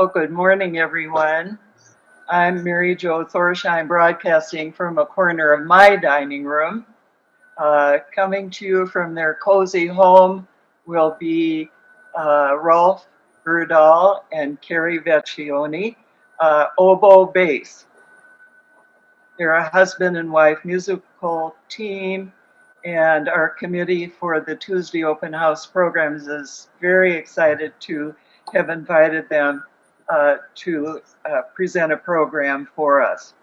Well, good morning, everyone. I'm Mary Jo Thorsheim, broadcasting from a corner of my dining room. Coming to you from their cozy home will be Rolf Berdahl and Carrie Vecchione, OboeBass. They're a husband and wife musical team, and our committee for the Tuesday Open House programs is very excited to have invited them to present a program for us.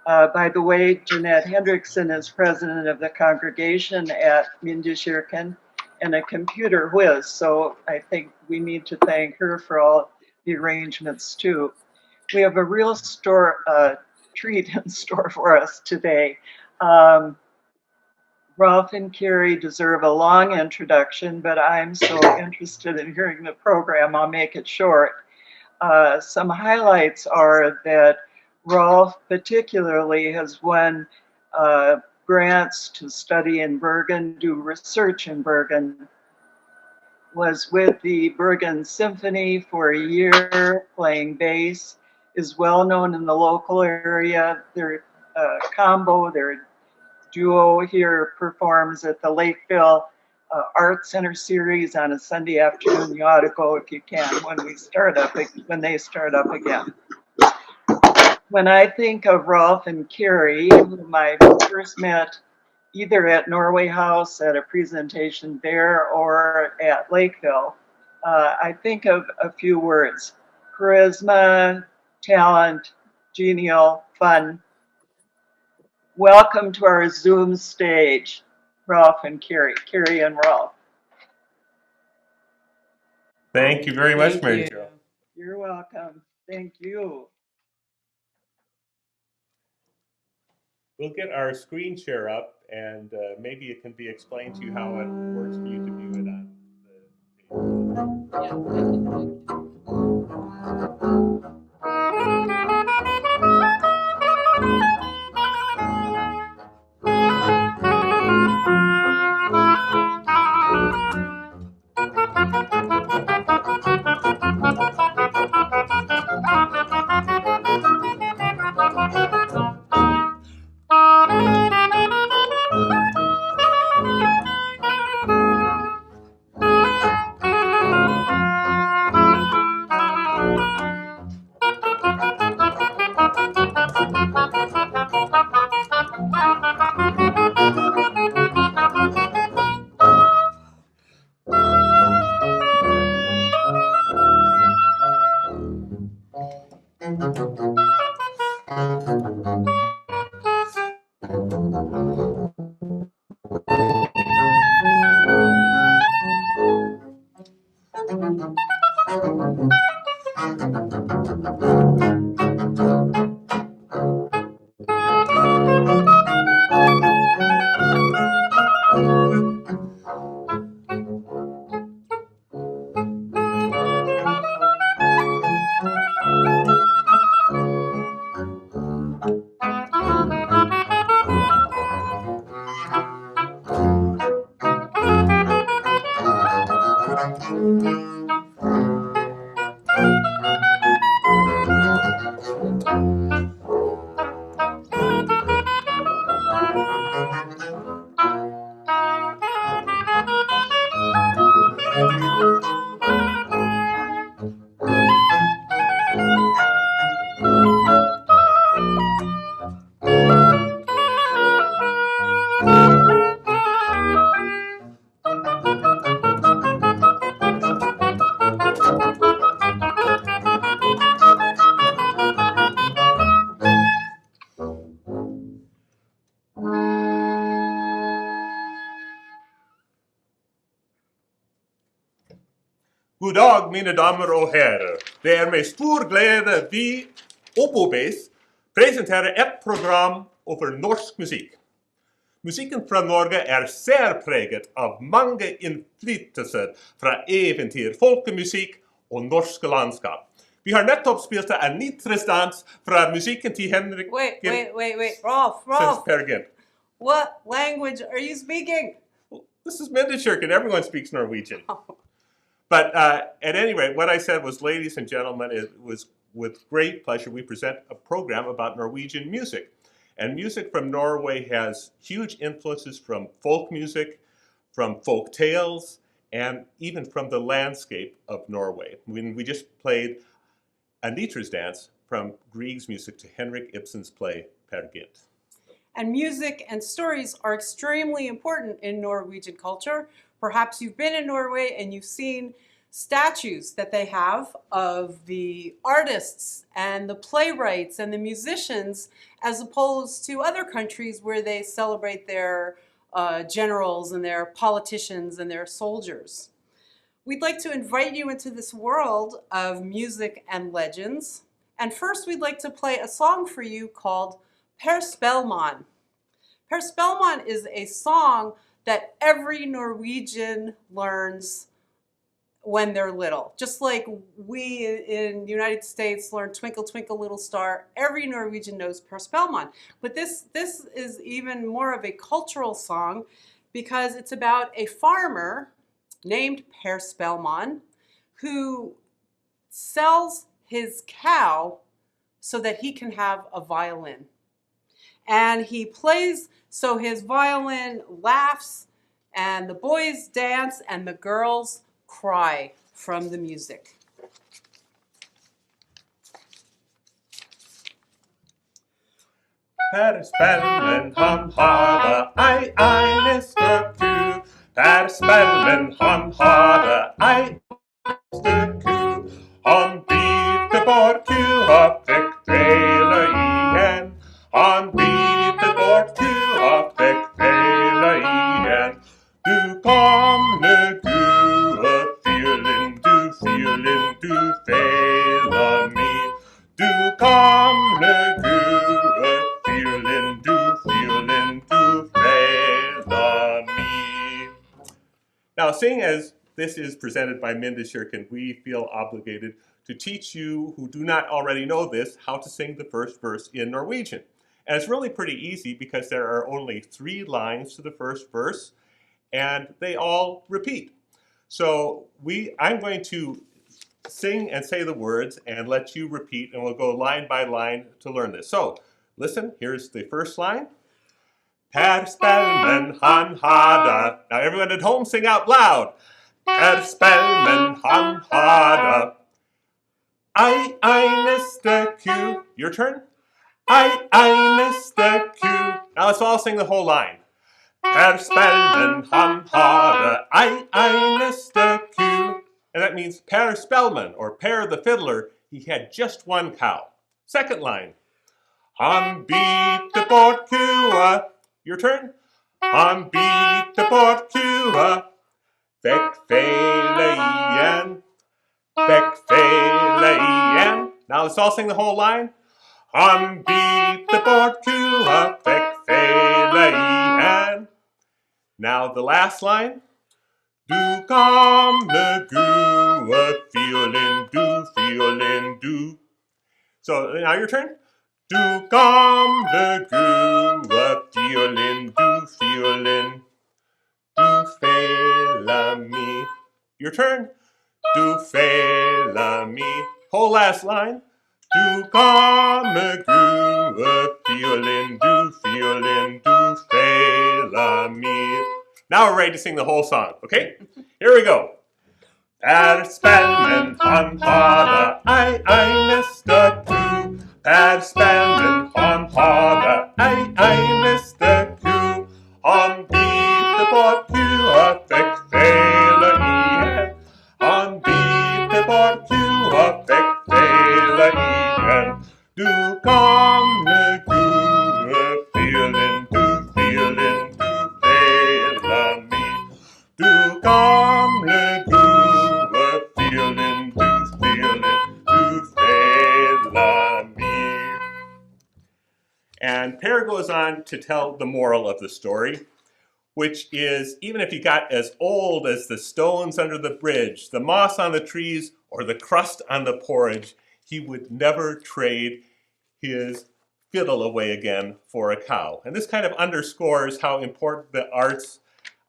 By the way, Jeanette Hendrickson is president of the congregation at Mindishirken and a computer whiz, so I think we need to thank her for all the arrangements too. We have a real treat in store for us today. Rolf and Carrie deserve a long introduction, but I'm so interested in hearing the program, I'll make it short. Some highlights are that Rolf particularly has won grants to study in Bergen, do research in Bergen, was with the Bergen Symphony for a year playing bass, is well known in the local area. Their combo, their duo here performs at the Lakeville Art Center series on a Sunday afternoon. You ought to go if you can when they start up again. When I think of Rolf and Carrie, whom I first met either at Norway House at a presentation there or at Lakeville, I think of a few words: charisma, talent, genial, fun. Welcome to our Zoom stage, Rolf and Carrie. Carrie and Rolf. Thank you very much, Mary Jo. You're welcome. Thank you. We'll get our screen share up, and maybe it can be explained to you how it works for you to view it on God dag, mine damer og herrer. Det er med stor glede vi, OboeBass, presenterer et program over norsk musikk. Musikken fra Norge er særpreget av mange innflytelser fra eventyr, folkemusikk og norske landskap. Vi har nettopp spilt en nitrestans fra musikken til Henrik... Wait. Rolf. What language are you speaking? This is Mindishirken. Everyone speaks Norwegian. But at any rate, what I said was, ladies and gentlemen, it was with great pleasure we present a program about Norwegian music. And music from Norway has huge influences from folk music, from folk tales, and even from the landscape of Norway. When we just played a Nitras dance from Grieg's music to Henrik Ibsen's play Per Gynt. And music and stories are extremely important in Norwegian culture. Perhaps you've been in Norway and you've seen statues that they have of the artists and the playwrights and the musicians, as opposed to other countries where they celebrate their generals and their politicians and their soldiers. We'd like to invite you into this world of music and legends. And first we'd like to play a song for you called Per Spellman. Per Spellman is a song that every Norwegian learns when they're little. Just like we in the United States learn Twinkle Twinkle Little Star, every Norwegian knows Per Spellman. But this is even more of a cultural song because it's about a farmer named Per Spellman who sells his cow so that he can have a violin. And he plays so his violin laughs and the boys dance and the girls cry from the music. Per Spellman han hade ei ku. Per Spellman han hade ei ku. Han biter bort kua fikk dele igjen. Han biter bort kua fikk dele igjen. Du gamle gode fiolin, du fela mi. Du gamle gode fiolin, du fela mi. Now, seeing as this is presented by Minda Shirkin, we feel obligated to teach you who do not already know this how to sing the first verse in Norwegian. And it's really pretty easy because there are only 3 lines to the first verse, and they all repeat. So I'm going to sing and say the words and let you repeat, and we'll go line by line to learn this. So listen, here's the first line. Per Spellman han hade. Now everyone at home sing out loud. Per Spellman han hade ei eneste ku. Your turn. Ei eneste ku. Now let's all sing the whole line. Per Spellman han hade ei eneste ku. And that means Per Spellman, or Per the Fiddler, he had just one cow. Second line. Han biter bort kua. Your turn. Han biter bort kua. Fikk fele igjen. Fikk fele igjen. Now let's all sing the whole line. Han biter bort kua. Fikk fele igjen. Now the last line. Du gamle gode fiolin, du. So now your turn. Du gamle gode fiolin, du fela mi. Your turn. Du fela mi. Whole last line. Du gamle gode fiolin, du fela mi. Now we're ready to sing the whole song, okay? Here we go. Per Spellman han hade ei eneste ku. Per Spellman han hade ei eneste ku. Han biter bort kua, fikk fele igjen. Han biter bort kua, fikk fele igjen. Du gamle gode fiolin, du fela mi. Du gamle gode fiolin, du fela mi. And Per goes on to tell the moral of the story, which is, even if he got as old as the stones under the bridge, the moss on the trees, or the crust on the porridge, he would never trade his fiddle away again for a cow. And this kind of underscores how important the arts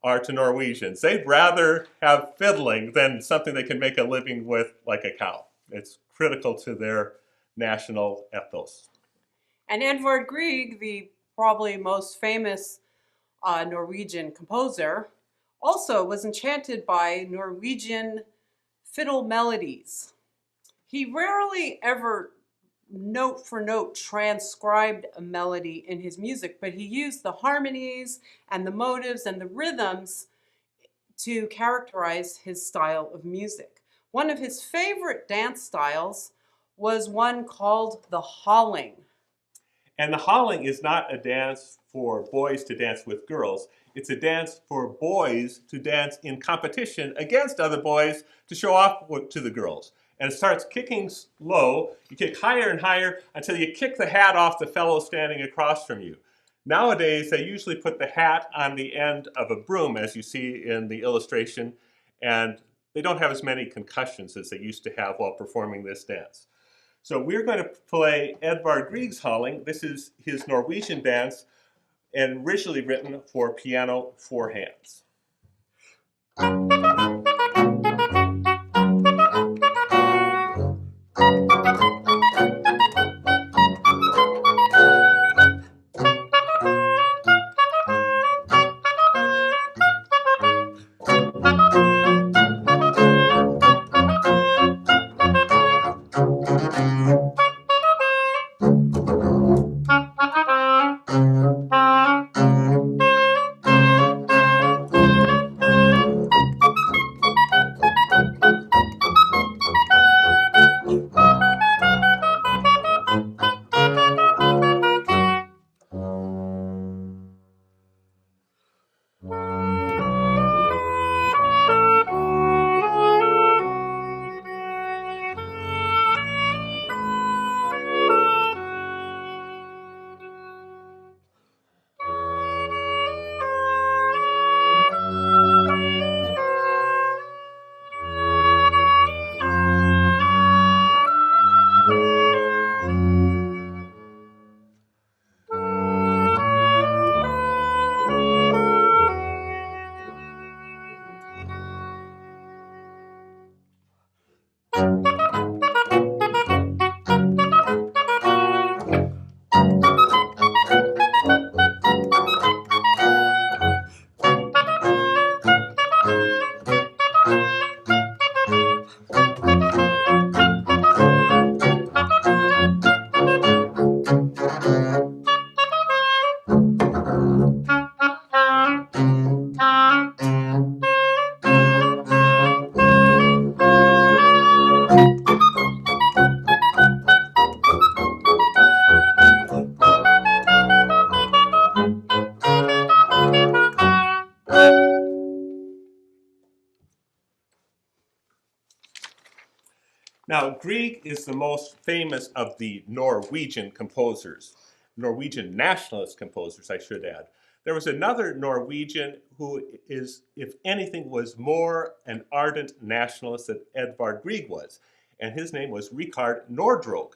are to Norwegians. They'd rather have fiddling than something they can make a living with like a cow. It's critical to their national ethos. And Edvard Grieg, the probably most famous Norwegian composer, also was enchanted by Norwegian fiddle melodies. He rarely ever note for note transcribed a melody in his music, but he used the harmonies and the motives and the rhythms to characterize his style of music. One of his favorite dance styles was one called the halling. And the halling is not a dance for boys to dance with girls. It's a dance for boys to dance in competition against other boys to show off to the girls. And it starts kicking low. You kick higher and higher until you kick the hat off the fellow standing across from you. Nowadays, they usually put the hat on the end of a broom, as you see in the illustration, and they don't have as many concussions as they used to have while performing this dance. So we're going to play Edvard Grieg's halling. This is his Norwegian dance, and originally written for piano 4 hands. Now, Grieg is the most famous of the Norwegian composers, Norwegian nationalist composers, I should add. There was another Norwegian who is, if anything, was more an ardent nationalist than Edvard Grieg was, and his name was Rikard Nordraak.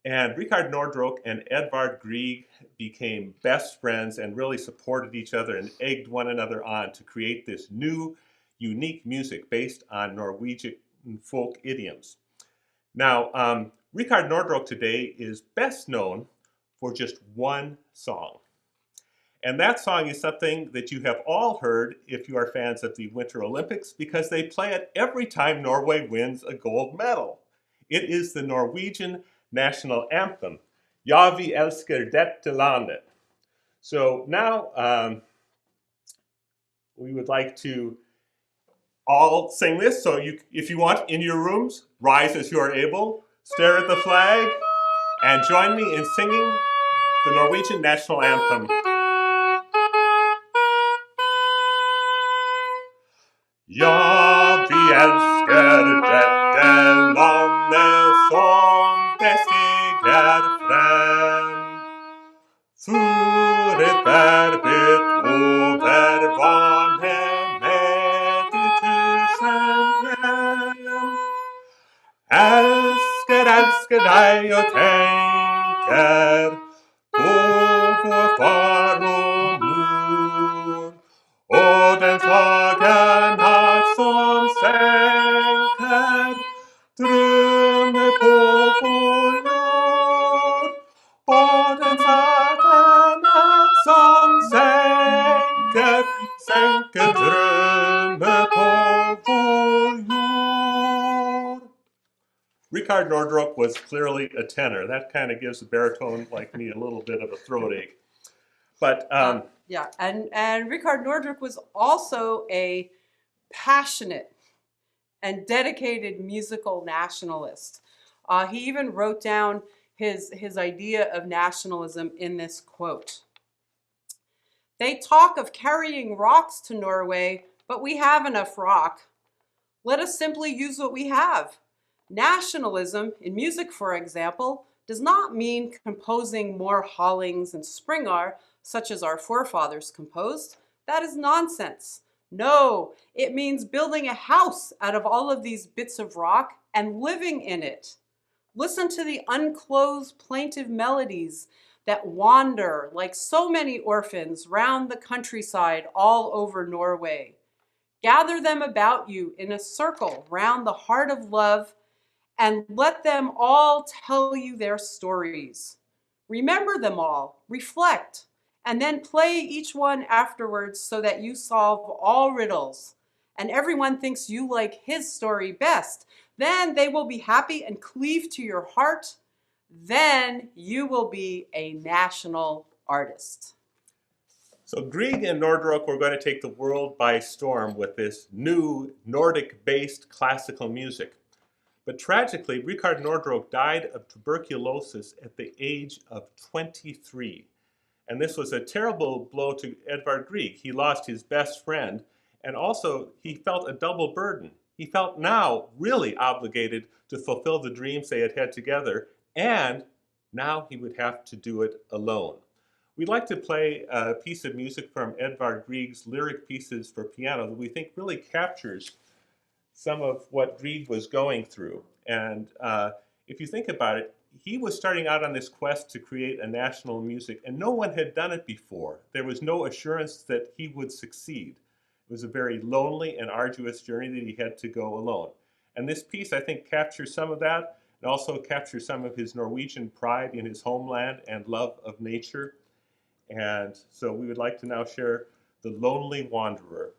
And Rikard Nordraak and Edvard Grieg became best friends and really supported each other and egged one another on to create this new, unique music based on Norwegian folk idioms. Now, Rikard Nordraak today is best known for just one song. And that song is something that you have all heard if you are fans of the Winter Olympics, because they play it every time Norway wins a gold medal. It is the Norwegian national anthem, Ja, vi elsker dette landet. So now we would like to all sing this. So if you want, in your rooms, rise as you are able, stare at the flag, and join me in singing the Norwegian national anthem. Ja, vi elsker dette landet som det stiger frem. For et verbet over vannet med de 1000 hjem. Elsker, elsker deg og tenker på vår far og mor. Og natt som sänker drömmar på vår jord. Richard Nordrock was clearly a tenor. That kind of gives a baritone like me a little bit of a throat ache. But yeah, and Richard Nordrock was also a passionate and dedicated musical nationalist. He even wrote down his idea of nationalism in this quote. They talk of carrying rocks to Norway, but we have enough rock. Let us simply use what we have. Nationalism, in music for example, does not mean composing more Hollings and Springar, such as our forefathers composed. That is nonsense. No, it means building a house out of all of these bits of rock and living in it. Listen to the unclothed plaintive melodies that wander like so many orphans round the countryside all over Norway. Gather them about you in a circle round the heart of love and let them all tell you their stories. Remember them all, reflect, and then play each one afterwards so that you solve all riddles. And everyone thinks you like his story best. Then they will be happy and cleave to your heart. Then you will be a national artist. so Grieg and Nordrock were going to take the world by storm with this new Nordic-based classical music. But tragically, Richard Nordrock died of tuberculosis at the age of 23. And this was a terrible blow to Edvard Grieg. He lost his best friend, and also he felt a double burden. He felt now really obligated to fulfill the dreams they had had together, and now he would have to do it alone. We'd like to play a piece of music from Edvard Grieg's lyric pieces for piano that we think really captures some of what Grieg was going through. And if you think about it, he was starting out on this quest to create a national music, and no one had done it before. There was no assurance that he would succeed. It was a very lonely and arduous journey that he had to go alone. And this piece, I think, captures some of that, and also captures some of his Norwegian pride in his homeland and love of nature. And so we would like to now share The Lonely Wanderer.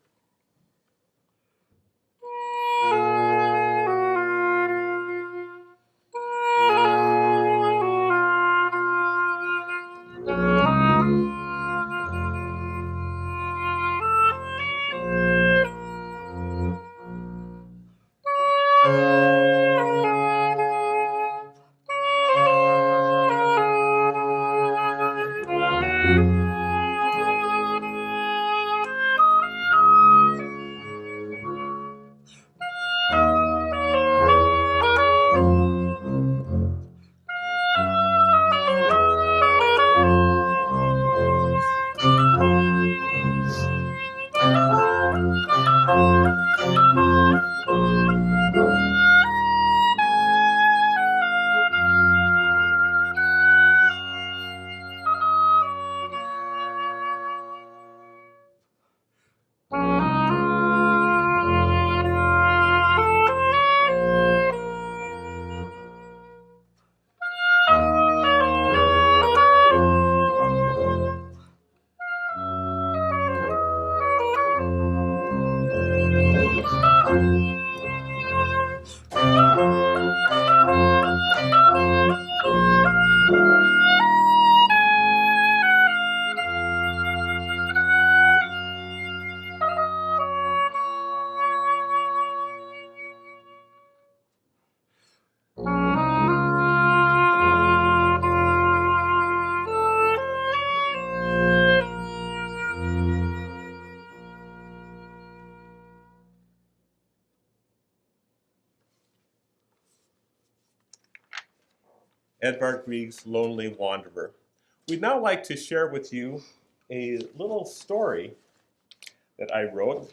Edvard Grieg's Lonely Wanderer. We'd now like to share with you a little story that I wrote,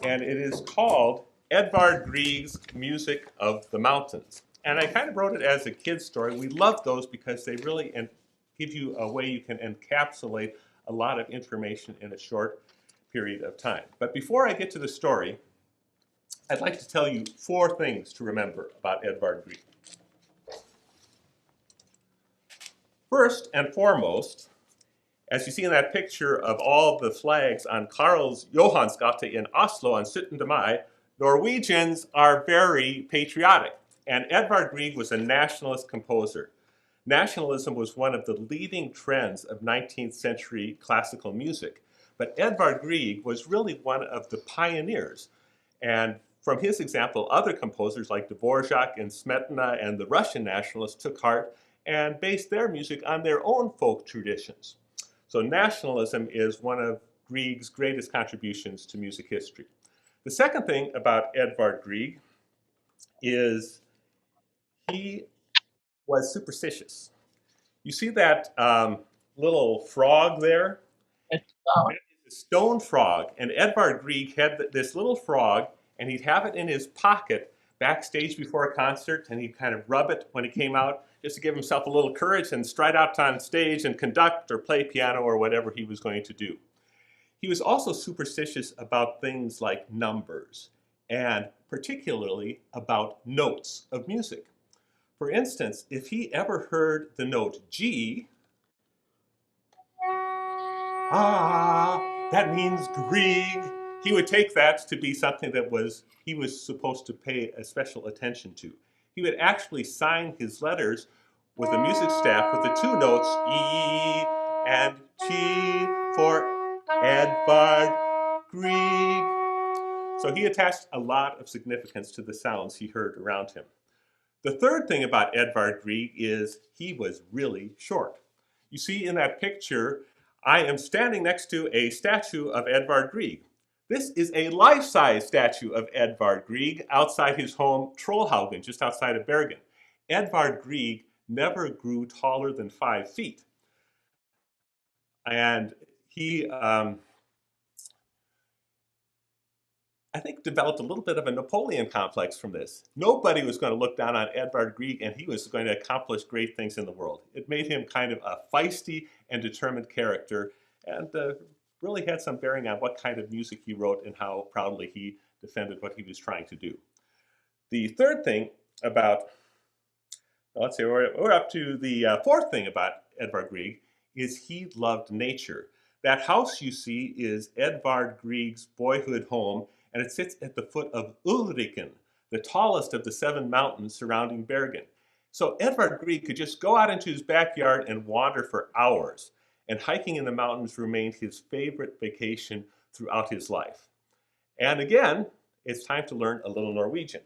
and it is called Edvard Grieg's Music of the Mountains. And I kind of wrote it as a kid's story. We love those because they really give you a way you can encapsulate a lot of information in a short period of time. But before I get to the story, I'd like to tell you 4 things to remember about Edvard Grieg. First and foremost, as you see in that picture of all the flags on Karls Johansgate in Oslo on 17. Mai, Norwegians are very patriotic. And Edvard Grieg was a nationalist composer. Nationalism was one of the leading trends of 19th century classical music. But Edvard Grieg was really one of the pioneers. And from his example, other composers like Dvorak and Smetana and the Russian nationalists took heart and based their music on their own folk traditions. So nationalism is one of Grieg's greatest contributions to music history. The second thing about Edvard Grieg is he was superstitious. You see that little frog there? That is a stone frog. And Edvard Grieg had this little frog, and he'd have it in his pocket backstage before a concert, and he'd kind of rub it when he came out just to give himself a little courage and stride out on stage and conduct or play piano or whatever he was going to do. He was also superstitious about things like numbers, and particularly about notes of music. For instance, if he ever heard the note G, that means Grieg, he would take that to be something that he was supposed to pay a special attention to. He would actually sign his letters with the music staff with the two notes E and G for Edvard Grieg. So he attached a lot of significance to the sounds he heard around him. The third thing about Edvard Grieg is he was really short. You see in that picture, I am standing next to a statue of Edvard Grieg. This is a life-size statue of Edvard Grieg outside his home, Trollhaugen, just outside of Bergen. Edvard Grieg never grew taller than 5 feet. And he, I think, developed a little bit of a Napoleon complex from this. Nobody was going to look down on Edvard Grieg, and he was going to accomplish great things in the world. It made him kind of a feisty and determined character, and really had some bearing on what kind of music he wrote and how proudly he defended what he was trying to do. The third thing about, let's say we're up to the fourth thing about Edvard Grieg is he loved nature. That house you see is Edvard Grieg's boyhood home, and it sits at the foot of Ulriken, the tallest of the 7 mountains surrounding Bergen. So Edvard Grieg could just go out into his backyard and wander for hours, and hiking in the mountains remained his favorite vacation throughout his life. And again, it's time to learn a little Norwegian.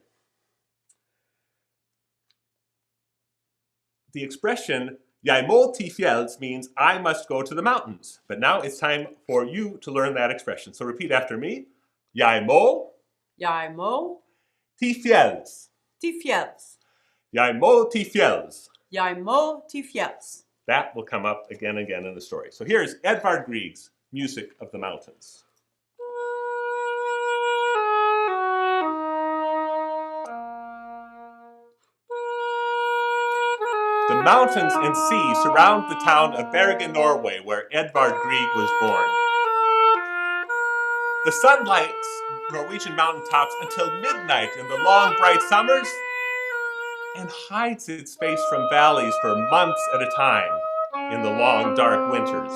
The expression "Jeg må til fjells" means I must go to the mountains. But now it's time for you to learn that expression. So repeat after me. Jeg må til fjells. fjells. Jeg må til fjells. Jeg må til fjells. That will come up again and again in the story. So here's Edvard Grieg's Music of the Mountains. The mountains and sea surround the town of Bergen, Norway, where Edvard Grieg was born. The sun lights Norwegian mountaintops until midnight in the long, bright summers and hides its face from valleys for months at a time in the long, dark winters.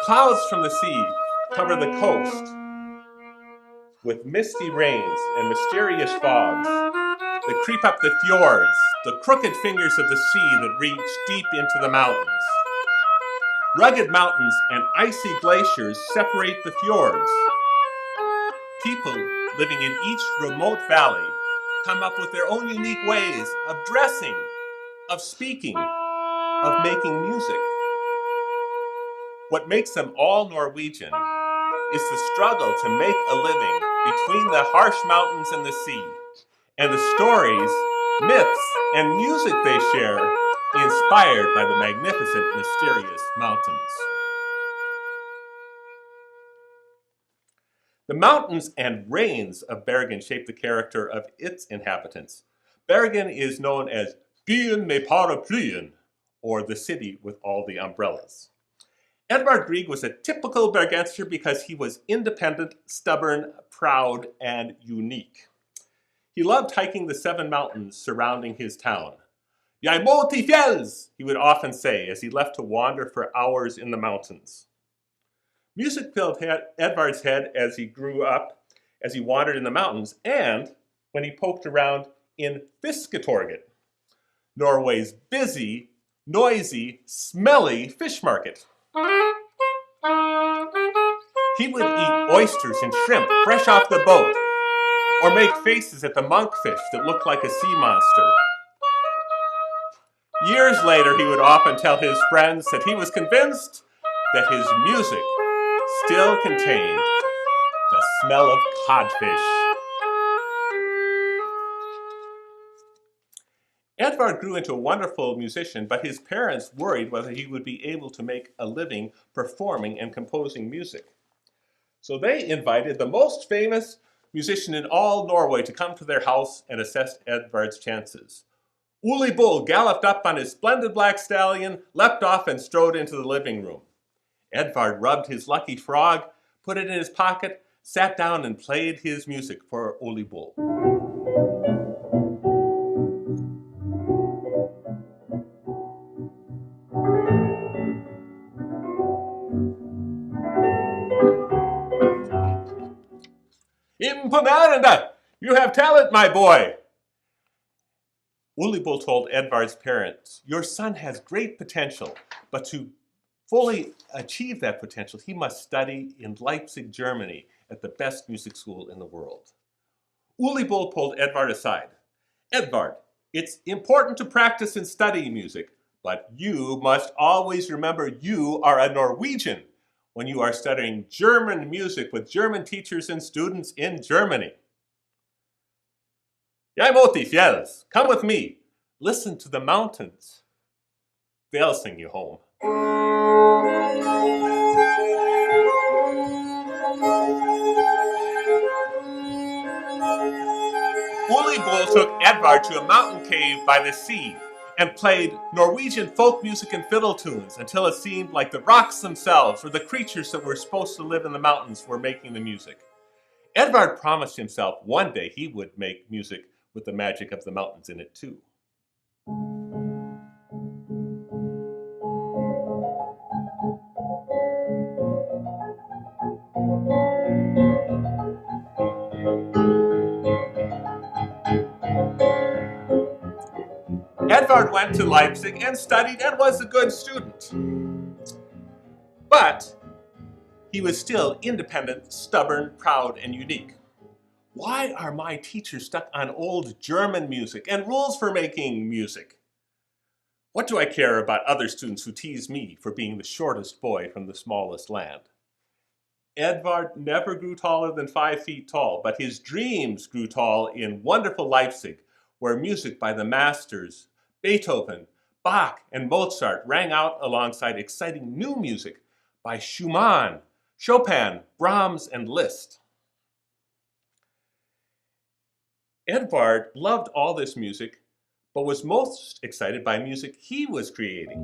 Clouds from the sea cover the coast with misty rains and mysterious fogs that creep up the fjords, the crooked fingers of the sea that reach deep into the mountains. Rugged mountains and icy glaciers separate the fjords. People living in each remote valley come up with their own unique ways of dressing, of speaking, of making music. What makes them all Norwegian is the struggle to make a living between the harsh mountains and the sea, and the stories, myths, and music they share, inspired by the magnificent, mysterious mountains. The mountains and rains of Bergen shape the character of its inhabitants. Bergen is known as Byen med paraplyen, or the city with all the umbrellas. Edvard Grieg was a typical Bergenser because he was independent, stubborn, proud, and unique. He loved hiking the 7 mountains surrounding his town. Jeg må til fjells, he would often say as he left to wander for hours in the mountains. Music filled Edvard's head as he grew up, as he wandered in the mountains, and when he poked around in Fisketorget, Norway's busy, noisy, smelly fish market. He would eat oysters and shrimp fresh off the boat, or make faces at the monkfish that looked like a sea monster. Years later, he would often tell his friends that he was convinced that his music still contained the smell of codfish. Edvard grew into a wonderful musician, but his parents worried whether he would be able to make a living performing and composing music. So they invited the most famous musician in all Norway to come to their house and assess Edvard's chances. Uli Bull galloped up on his splendid black stallion, leapt off and strode into the living room. Edvard rubbed his lucky frog, put it in his pocket, sat down and played his music for Uli Bull. Imponerende! You have talent, my boy! Uli Bull told Edvard's parents, your son has great potential, but to fully achieve that potential, he must study in Leipzig, Germany, at the best music school in the world. Uli Bull pulled Edvard aside. Edvard, it's important to practice and study music, but you must always remember you are a Norwegian when you are studying German music with German teachers and students in Germany. Jeg må til fjells. Come with me. Listen to the mountains. They'll sing you home. Uli Bull took Edvard to a mountain cave by the sea and played Norwegian folk music and fiddle tunes until it seemed like the rocks themselves or the creatures that were supposed to live in the mountains were making the music. Edvard promised himself one day he would make music with the magic of the mountains in it too. Edvard went to Leipzig and studied and was a good student. But he was still independent, stubborn, proud, and unique. Why are my teachers stuck on old German music and rules for making music? What do I care about other students who tease me for being the shortest boy from the smallest land? Edvard never grew taller than 5 feet tall, but his dreams grew tall in wonderful Leipzig, where music by the masters, Beethoven, Bach, and Mozart rang out alongside exciting new music by Schumann, Chopin, Brahms, and Liszt. Edvard loved all this music, but was most excited by music he was creating.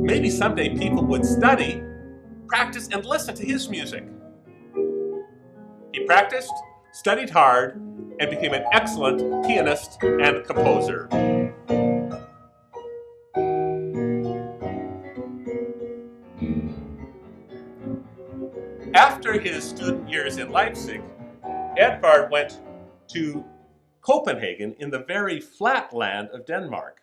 Maybe someday people would study, practice, and listen to his music. He practiced, studied hard, and became an excellent pianist and composer. After his student years in Leipzig, Edvard went to Copenhagen in the very flat land of Denmark.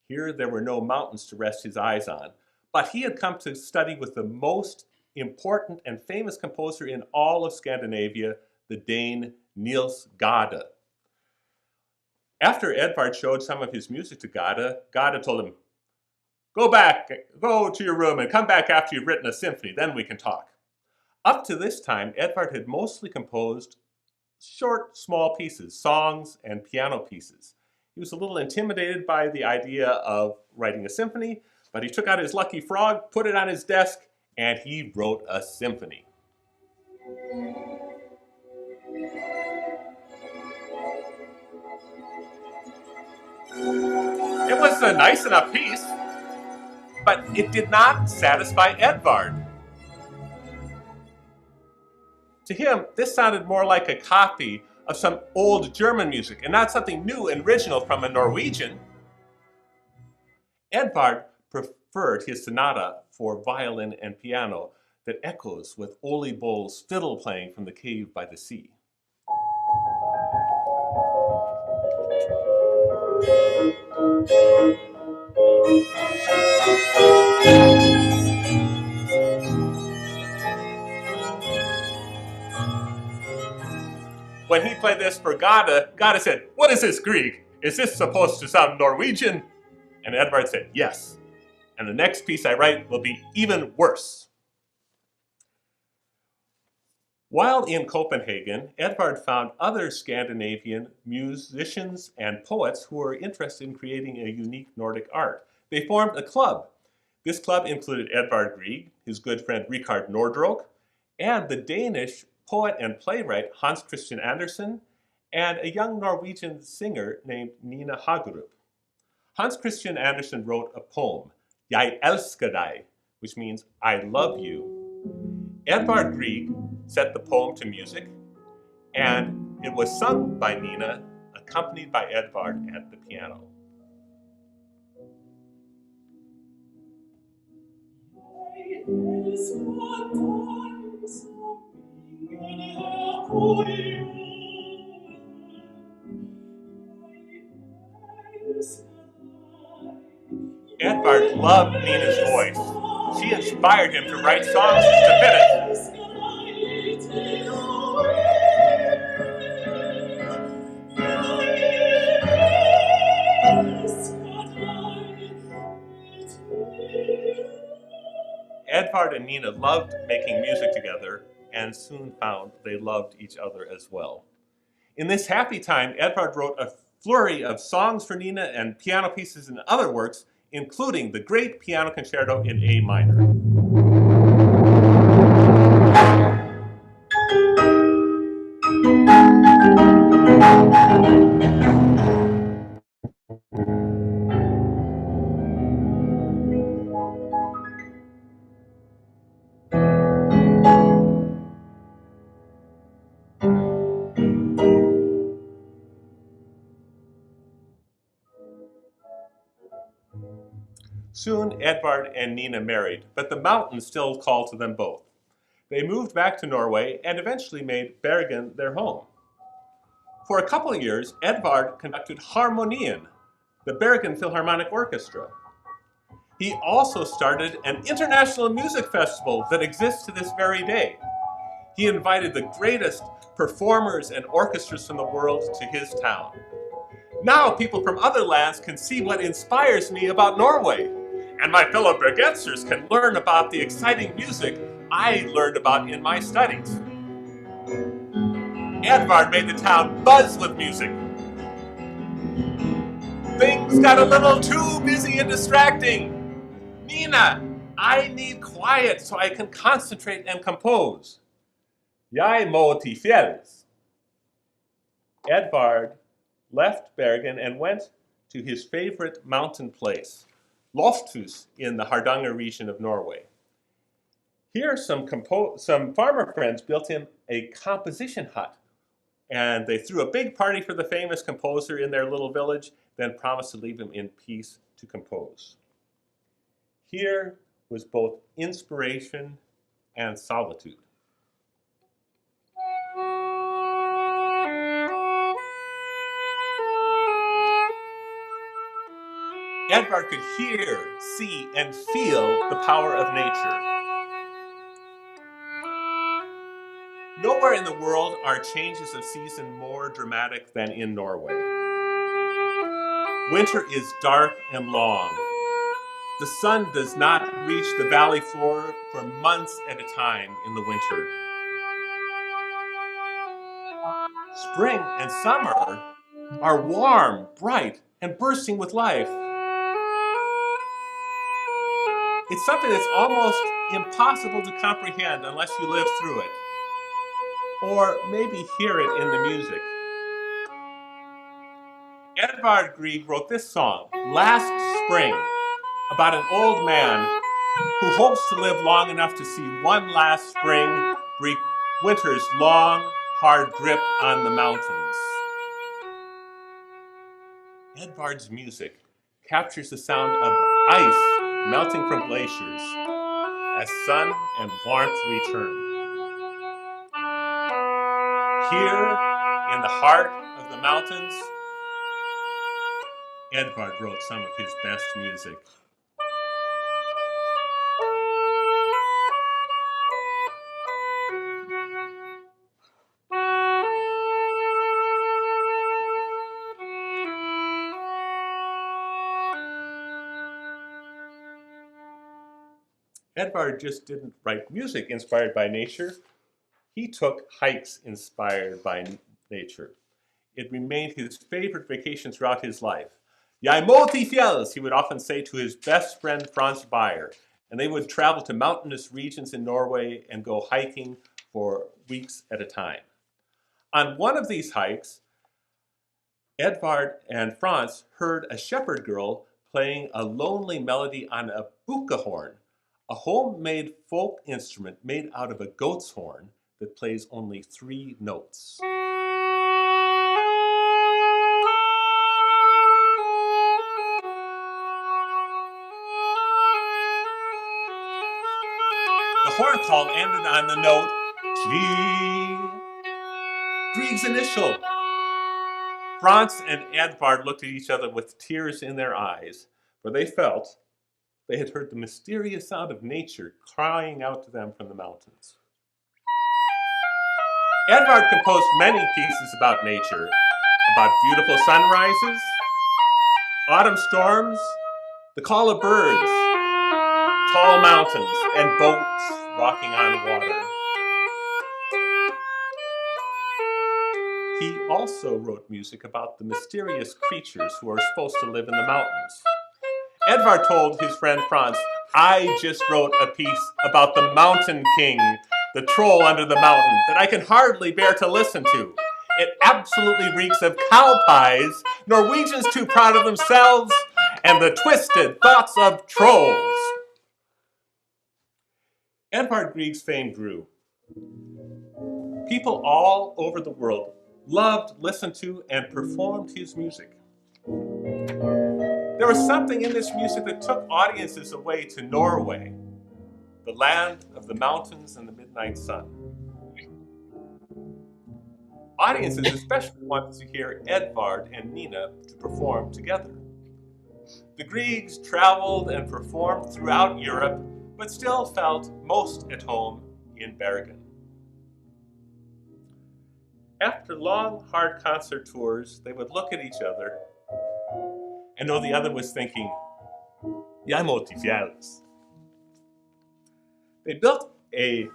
Here there were no mountains to rest his eyes on, but he had come to study with the most important and famous composer in all of Scandinavia, the Dane Niels Gade. After Edvard showed some of his music to Gade, Gade told him, go to your room and come back after you've written a symphony, then we can talk. Up to this time, Edvard had mostly composed short, small pieces, songs and piano pieces. He was a little intimidated by the idea of writing a symphony, but he took out his lucky frog, put it on his desk, and he wrote a symphony. It was a nice enough piece, but it did not satisfy Edvard. To him, this sounded more like a copy of some old German music and not something new and original from a Norwegian. Edvard preferred his sonata for violin and piano that echoes with Ole Bull's fiddle playing from the cave by the sea. When he played this for Gade, Gade said, "What is this, Grieg? Is this supposed to sound Norwegian?" And Edvard said, "Yes. And the next piece I write will be even worse." While in Copenhagen, Edvard found other Scandinavian musicians and poets who were interested in creating a unique Nordic art. They formed a club. This club included Edvard Grieg, his good friend Rikard Nordrock, and the Danish poet and playwright Hans Christian Andersen, and a young Norwegian singer named Nina Hagerup. Hans Christian Andersen wrote a poem, Jeg elsker dig, which means I love you. Edvard Grieg set the poem to music, and it was sung by Nina, accompanied by Edvard at the piano. Edvard loved Nina's voice. She inspired him to write songs to fit it. Edvard and Nina loved making music together and soon found they loved each other as well. In this happy time, Edvard wrote a flurry of songs for Nina and piano pieces and other works, including the great piano concerto in A minor. Soon, Edvard and Nina married, but the mountains still called to them both. They moved back to Norway and eventually made Bergen their home. For a couple of years, Edvard conducted Harmonien, the Bergen Philharmonic Orchestra. He also started an international music festival that exists to this very day. He invited the greatest performers and orchestras from the world to his town. Now people from other lands can see what inspires me about Norway, and my fellow Bergensers can learn about the exciting music I learned about in my studies. Edvard made the town buzz with music. Things got a little too busy and distracting. Nina, I need quiet so I can concentrate and compose. Jeg må til fjells. Edvard left Bergen and went to his favorite mountain place, Lofthus, in the Hardanger region of Norway. Here, some farmer friends built him a composition hut, and they threw a big party for the famous composer in their little village, then promised to leave him in peace to compose. Here was both inspiration and solitude. Edvard could hear, see, and feel the power of nature. Nowhere in the world are changes of season more dramatic than in Norway. Winter is dark and long. The sun does not reach the valley floor for months at a time in the winter. Spring and summer are warm, bright, and bursting with life. It's something that's almost impossible to comprehend unless you live through it, or maybe hear it in the music. Edvard Grieg wrote this song, Last Spring, about an old man who hopes to live long enough to see one last spring break winter's long, hard grip on the mountains. Edvard's music captures the sound of ice melting from glaciers as sun and warmth return. Here, in the heart of the mountains, Edvard wrote some of his best music. Edvard just didn't write music inspired by nature. He took hikes inspired by nature. It remained his favorite vacation throughout his life. Jeg må til fjells, he would often say to his best friend Franz Beyer, and they would travel to mountainous regions in Norway and go hiking for weeks at a time. On one of these hikes, Edvard and Franz heard a shepherd girl playing a lonely melody on a bukahorn, a homemade folk instrument made out of a goat's horn that plays only 3 notes. The horn call ended on the note G. Grieg's initial. Franz and Edvard looked at each other with tears in their eyes, for they felt they had heard the mysterious sound of nature crying out to them from the mountains. Edvard composed many pieces about nature, about beautiful sunrises, autumn storms, the call of birds, tall mountains, and boats rocking on water. He also wrote music about the mysterious creatures who are supposed to live in the mountains. Edvard told his friend Franz, I just wrote a piece about the Mountain King, the troll under the mountain, that I can hardly bear to listen to. It absolutely reeks of cow pies, Norwegians too proud of themselves, and the twisted thoughts of trolls. Edvard Grieg's fame grew. People all over the world loved, listened to, and performed his music. There was something in this music that took audiences away to Norway, the land of the mountains and the midnight sun. Audiences especially wanted to hear Edvard and Nina to perform together. The Griegs traveled and performed throughout Europe, but still felt most at home in Bergen. After long, hard concert tours, they would look at each other and know the other was thinking, Jeg må til fjells. They built a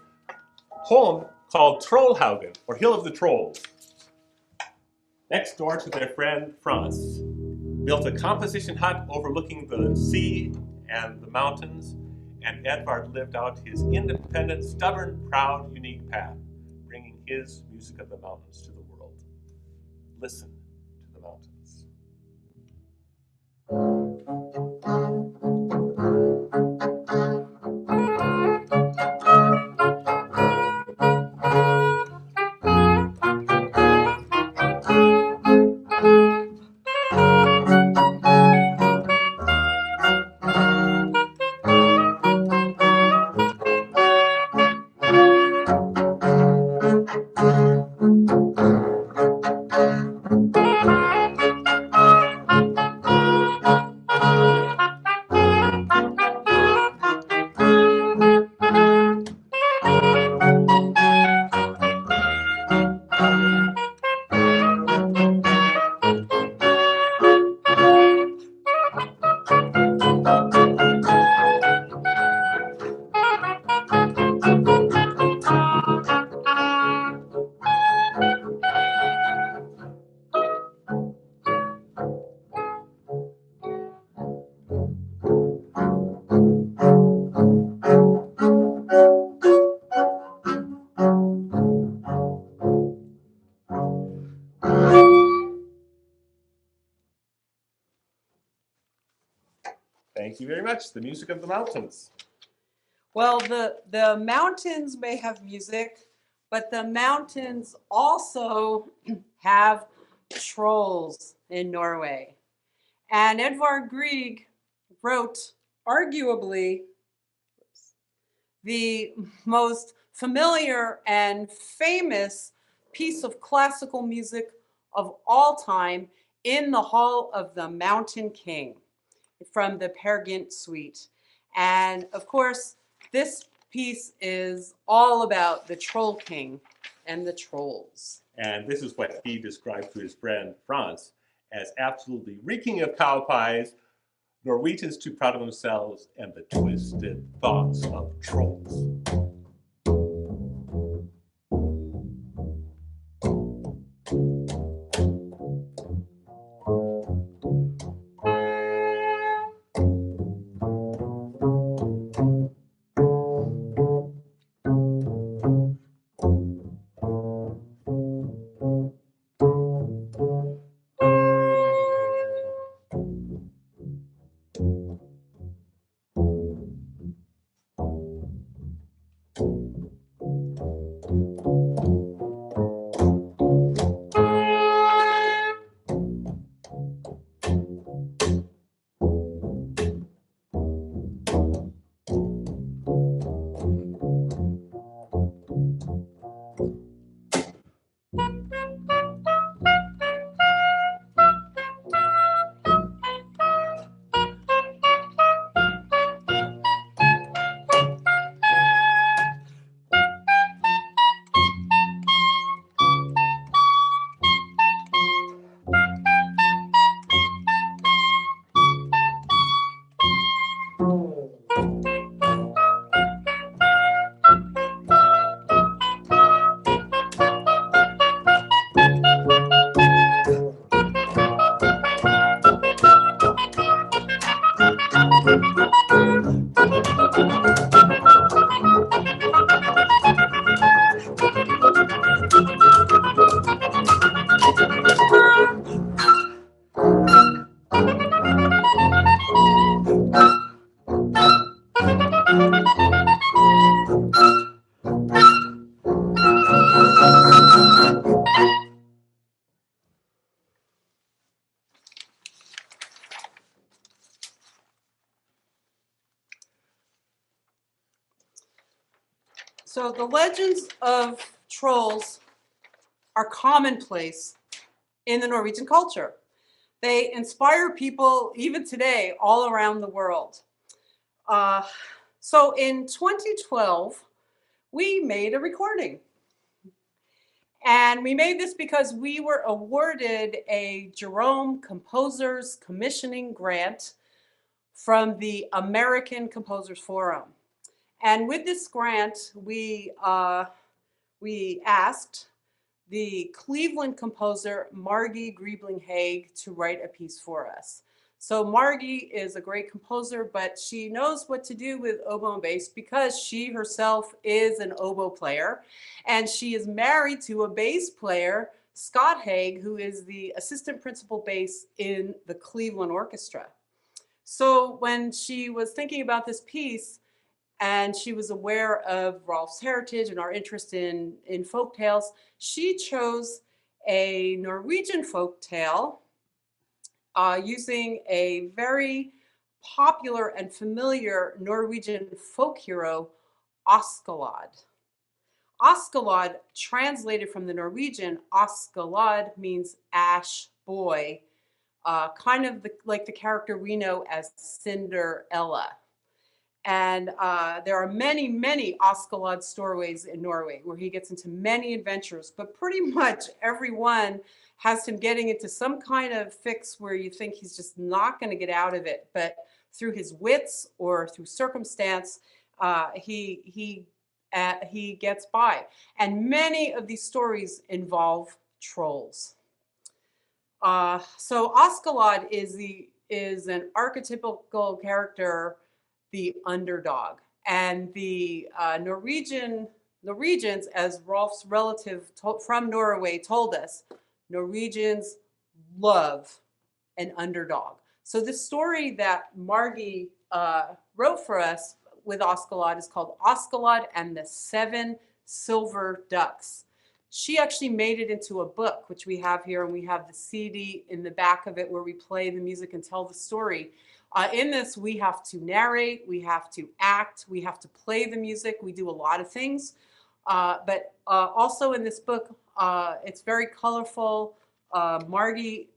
home called Trollhaugen, or Hill of the Trolls, next door to their friend Franz. Built a composition hut overlooking the sea and the mountains, and Edvard lived out his independent, stubborn, proud, unique path, bringing his music of the mountains to the world. Listen to the mountains. Thank you very much. The music of the mountains. Well, the mountains may have music, But the mountains also have trolls in Norway. And Edvard Grieg wrote arguably the most familiar and famous piece of classical music of all time, In the Hall of the Mountain King, from the Peer Gynt suite. And of course, this piece is all about the Troll King and the trolls. And this is what he described to his friend Franz as absolutely reeking of cow pies, Norwegians too proud of themselves, and the twisted thoughts of trolls. So the legends of trolls are commonplace in the Norwegian culture. They inspire people even today all around the world. So in 2012, we made a recording. And we made this because we were awarded a Jerome Composers Commissioning Grant from the American Composers Forum. And with this grant, we asked the Cleveland composer Margie Griebling-Haig to write a piece for us. So Margie is a great composer, but she knows what to do with oboe and bass because she herself is an oboe player, and she is married to a bass player, Scott Haig, who is the assistant principal bass in the Cleveland Orchestra. So when she was thinking about this piece, and she was aware of Rolf's heritage and our interest in folktales, she chose a Norwegian folktale using a very popular and familiar Norwegian folk hero, Askeladd. Askeladd, translated from the Norwegian, Askeladd means ash boy, kind of like the character we know as Cinderella. And there are many, many Askeladd stories in Norway where he gets into many adventures, but pretty much every one has him getting into some kind of fix where you think he's just not going to get out of it. But through his wits or through circumstance, he gets by. And many of these stories involve trolls. So Askeladd is an archetypical character, the underdog. And the Norwegians, as Rolf's relative from Norway told us, Norwegians love an underdog. So this story that Margie wrote for us with Askeladd is called Askeladd and the Seven silver ducks. She actually made it into a book, which we have here, and we have the CD in the back of it where we play the music and tell the story. In this, we have to narrate, we have to act, we have to play the music, we do a lot of things. But also in this book, it's very colorful. Margie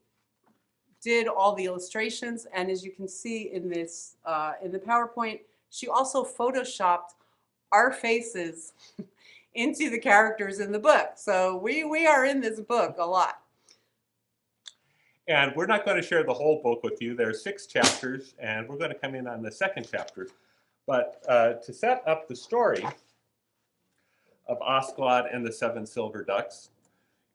did all the illustrations, and as you can see in this, in the PowerPoint, she also photoshopped our faces into the characters in the book. So we are in this book a lot. And we're not going to share the whole book with you. There are 6 chapters, and we're going to come in on the 2nd chapter. But to set up the story of Askeladd and the 7 silver ducks,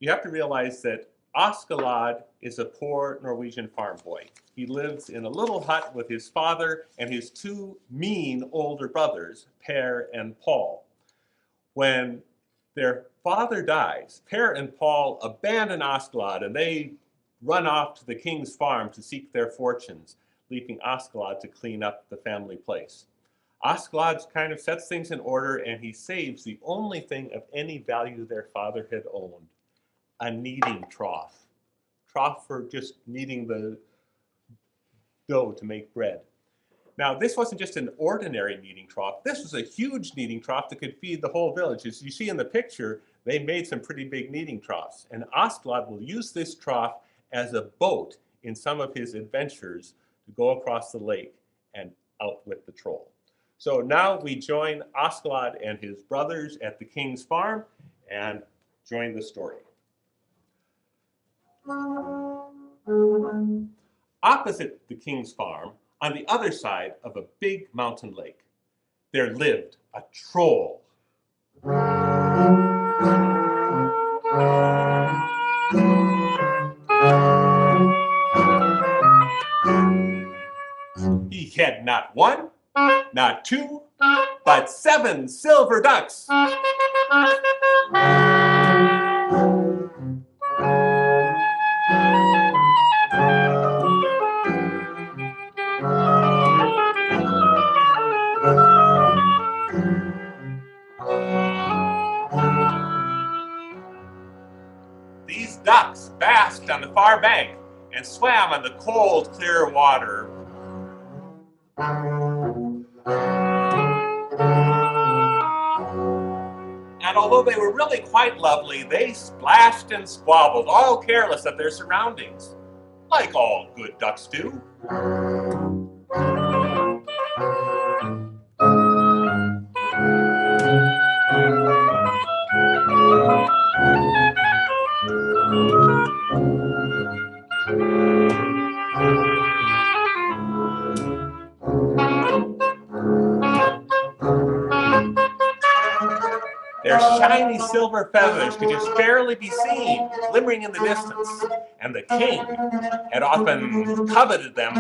you have to realize that Askeladd is a poor Norwegian farm boy. He lives in a little hut with his father and his 2 mean older brothers, Per and Paul. When their father dies, Per and Paul abandon Askeladd and they run off to the king's farm to seek their fortunes, leaving Askeladd to clean up the family place. Askeladd kind of sets things in order, and he saves the only thing of any value their father had owned, a kneading trough. Trough for just kneading the dough to make bread. Now, this wasn't just an ordinary kneading trough. This was a huge kneading trough that could feed the whole village. As you see in the picture, they made some pretty big kneading troughs. And Askeladd will use this trough as a boat in some of his adventures to go across the lake and outwit the troll. So now we join Askeladd and his brothers at the king's farm and join the story. Opposite the king's farm, on the other side of a big mountain lake, there lived a troll. He had not 1, not 2, but 7 silver ducks. These ducks basked on the far bank and swam on the cold, clear water. And although they were really quite lovely, they splashed and squabbled, all careless of their surroundings, like all good ducks do. Their shiny silver feathers could just barely be seen, glimmering in the distance, and the king had often coveted them.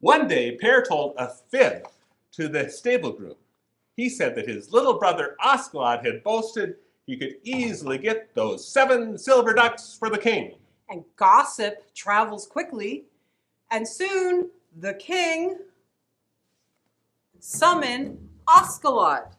One day, Per told a fib to the stable groom. He said that his little brother Askeladd had boasted he could easily get those 7 silver ducks for the king. And gossip travels quickly, and soon the king summoned Askeladd.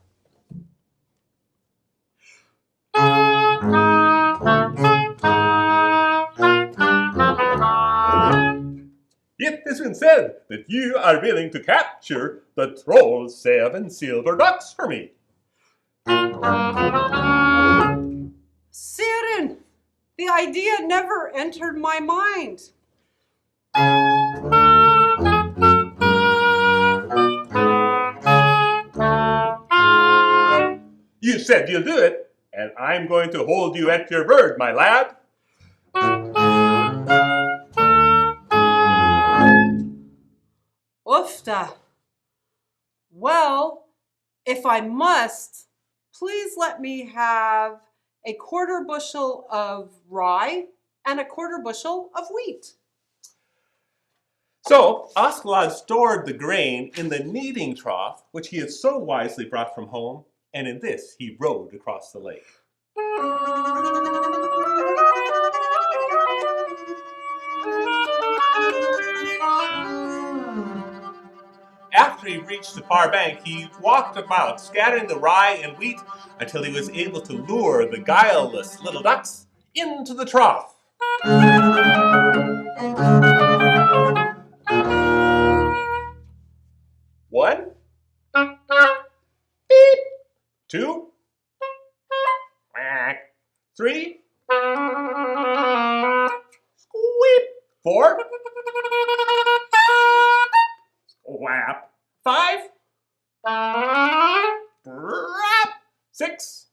It has been said that you are willing to capture the troll's 7 silver ducks for me. Siren, the idea never entered my mind. You said you'll do it, and I'm going to hold you at your word, my lad. Oofta. Well, if I must, please let me have a 1/4 bushel of rye and a 1/4 bushel of wheat. So Askeladd stored the grain in the kneading trough, which he had so wisely brought from home, and in this he rowed across the lake. After he reached the far bank, he walked about, scattering the rye and wheat until he was able to lure the guileless little ducks into the trough. One, beep, two, quack, three, squeep, four, squap, five, brap, six,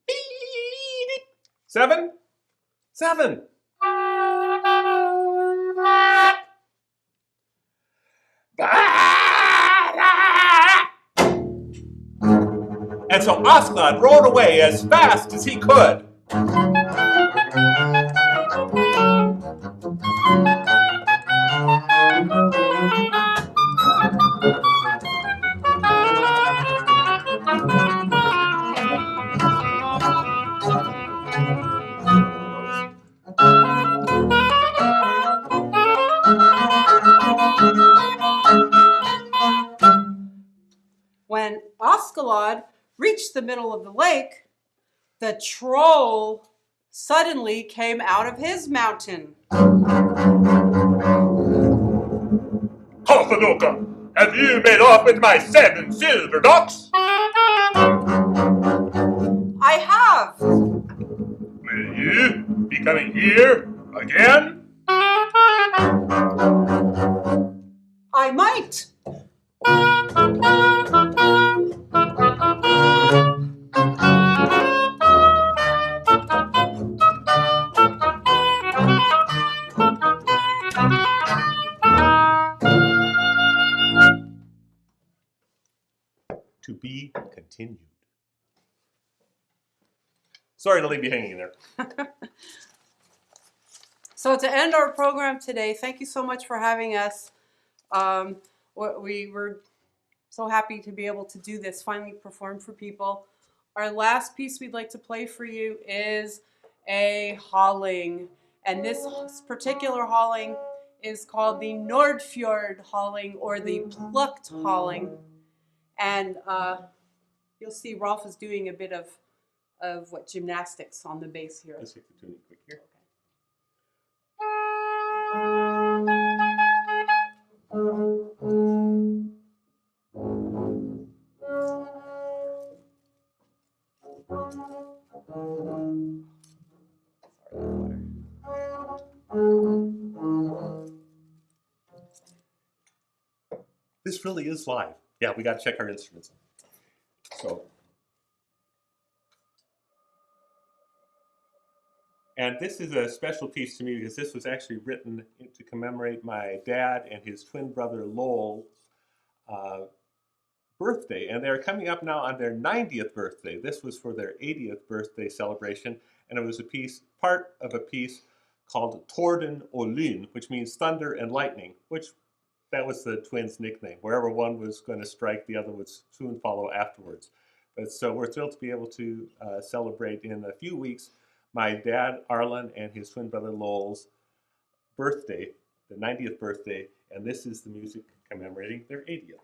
beep, seven, and so Askeladd rode away as fast as he could. When Askeladd reached the middle of the lake, the troll suddenly came out of his mountain. Halfadoka, have you made off with my 7 silver ducks? I have. Will you be coming here again? I might. To be continued. Sorry to leave you hanging there. So to end our program today, thank you so much for having us. We were so happy to be able to do this, finally perform for people. Our last piece we'd like to play for you is a hauling. And this particular hauling is called the Nordfjord hauling, or the plucked hauling. And you'll see Rolf is doing a bit of gymnastics on the bass here. Let's take the tuning quick here. This really is live. Yeah, we got to check our instruments. And this is a special piece to me because this was actually written to commemorate my dad and his twin brother Lowell's birthday. And they're coming up now on their 90th birthday. This was for their 80th birthday celebration. And it was part of a piece called Torden og Lyn, which means thunder and lightning, which that was the twins' nickname. Wherever one was going to strike, the other would soon follow afterwards. But so we're thrilled to be able to celebrate in a few weeks my dad, Arlen, and his twin brother, Lowell's birthday, the 90th birthday, and this is the music commemorating their 80th.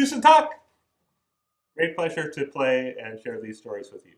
Tusen takk! Great pleasure to play and share these stories with you.